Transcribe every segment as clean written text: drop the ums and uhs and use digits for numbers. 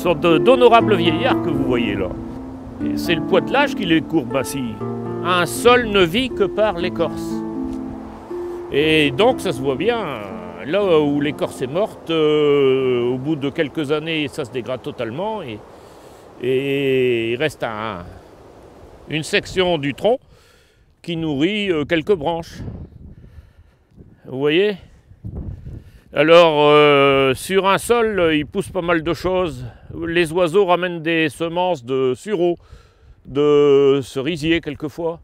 sorte d'honorables vieillards que vous voyez là. C'est le poitelage qui les courbe ainsi. Un sol ne vit que par l'écorce. Et donc ça se voit bien, là où l'écorce est morte, au bout de quelques années, ça se dégrade totalement et il reste une section du tronc qui nourrit quelques branches. Vous voyez? Alors, sur un sol, il pousse pas mal de choses. Les oiseaux ramènent des semences de sureau, de cerisier quelquefois,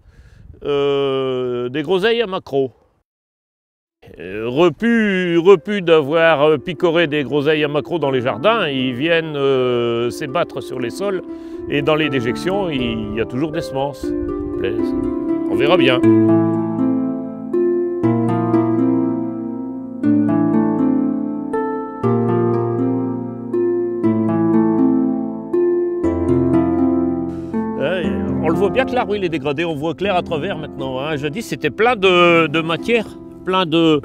des groseilles à maquereau. Repus d'avoir picoré des groseilles à maquereau dans les jardins, ils viennent s'ébattre sur les sols et dans les déjections, il y a toujours des semences. On verra bien. On le voit bien que l'arbre il est dégradé, on voit clair à travers maintenant. Hein. Jadis c'était plein de matière, plein de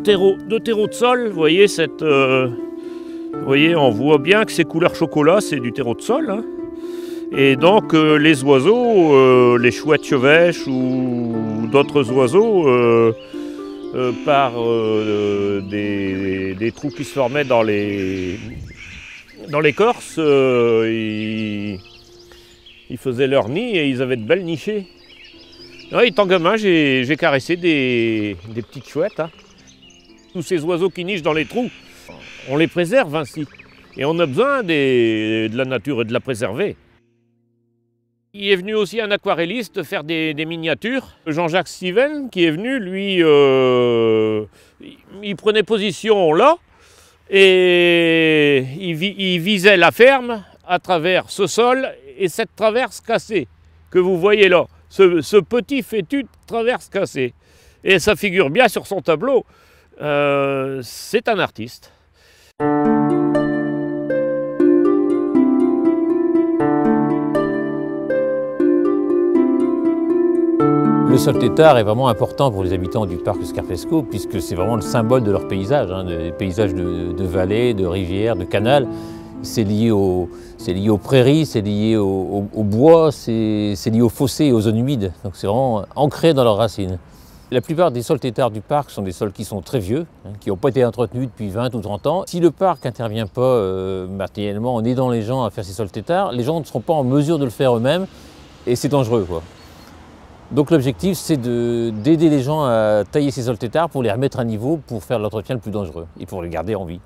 terreau de sol. Vous voyez, vous voyez, on voit bien que ces couleurs chocolat, c'est du terreau de sol. Hein. Et donc les oiseaux, les chouettes chevêches ou d'autres oiseaux, par des trous qui se formaient dans l'écorce, ils faisaient leur nid et ils avaient de belles nichées. Ouais, étant gamin, j'ai caressé des petites chouettes. Hein. Tous ces oiseaux qui nichent dans les trous, on les préserve ainsi. Et on a besoin de la nature et de la préserver. Il est venu aussi un aquarelliste faire des miniatures. Jean-Jacques Steven qui est venu, lui, il prenait position là et il visait la ferme à travers ce sol et cette traverse cassée que vous voyez là. Ce petit fétu de traverse cassée. Et ça figure bien sur son tableau. C'est un artiste. Le sol tétard est vraiment important pour les habitants du parc Scarpesco puisque c'est vraiment le symbole de leur paysage, hein, des paysages de vallées, de rivières, de canals. C'est lié aux prairies, c'est lié au bois, c'est lié aux fossés et aux zones humides. Donc c'est vraiment ancré dans leurs racines. La plupart des sols tétards du parc sont des sols qui sont très vieux, hein, qui n'ont pas été entretenus depuis 20 ou 30 ans. Si le parc n'intervient pas matériellement en aidant les gens à faire ces sols tétards, les gens ne seront pas en mesure de le faire eux-mêmes et c'est dangereux, quoi. Donc l'objectif, c'est d'aider les gens à tailler ces sols tétards pour les remettre à niveau pour faire l'entretien le plus dangereux et pour les garder en vie.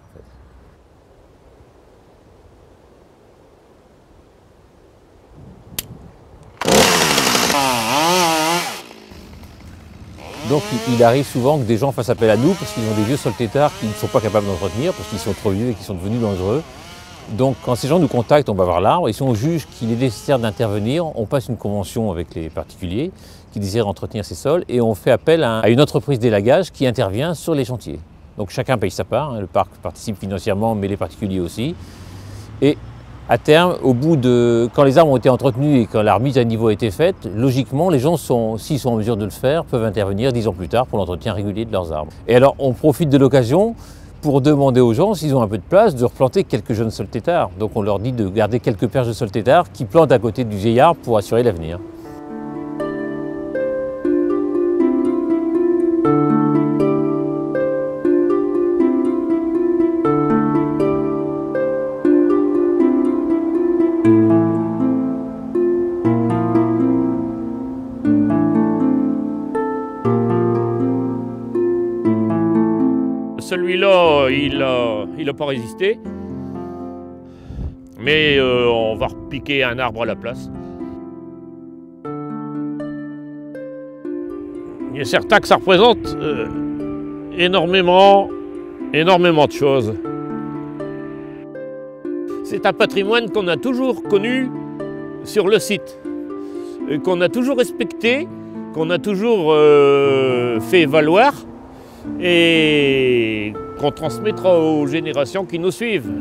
Donc il arrive souvent que des gens fassent appel à nous parce qu'ils ont des vieux sols tétards qu'ils ne sont pas capables d'entretenir, parce qu'ils sont trop vieux et qu'ils sont devenus dangereux. Donc quand ces gens nous contactent, on va voir l'arbre, et si on juge qu'il est nécessaire d'intervenir, on passe une convention avec les particuliers qui désirent entretenir ces sols, et on fait appel à une entreprise d'élagage qui intervient sur les chantiers. Donc chacun paye sa part, hein, le parc participe financièrement, mais les particuliers aussi. Et à terme, quand les arbres ont été entretenus et quand la remise à niveau a été faite, logiquement, les gens, s'ils sont en mesure de le faire, peuvent intervenir 10 ans plus tard pour l'entretien régulier de leurs arbres. Et alors, on profite de l'occasion pour demander aux gens, s'ils ont un peu de place, de replanter quelques jeunes sols tétards. Donc on leur dit de garder quelques perches de sols tétards qui plantent à côté du vieil arbre pour assurer l'avenir. Celui-là, il n'a pas résisté, mais on va repiquer un arbre à la place. Il est certain que ça représente énormément de choses. C'est un patrimoine qu'on a toujours connu sur le site, qu'on a toujours respecté, qu'on a toujours fait valoir et qu'on transmettra aux générations qui nous suivent.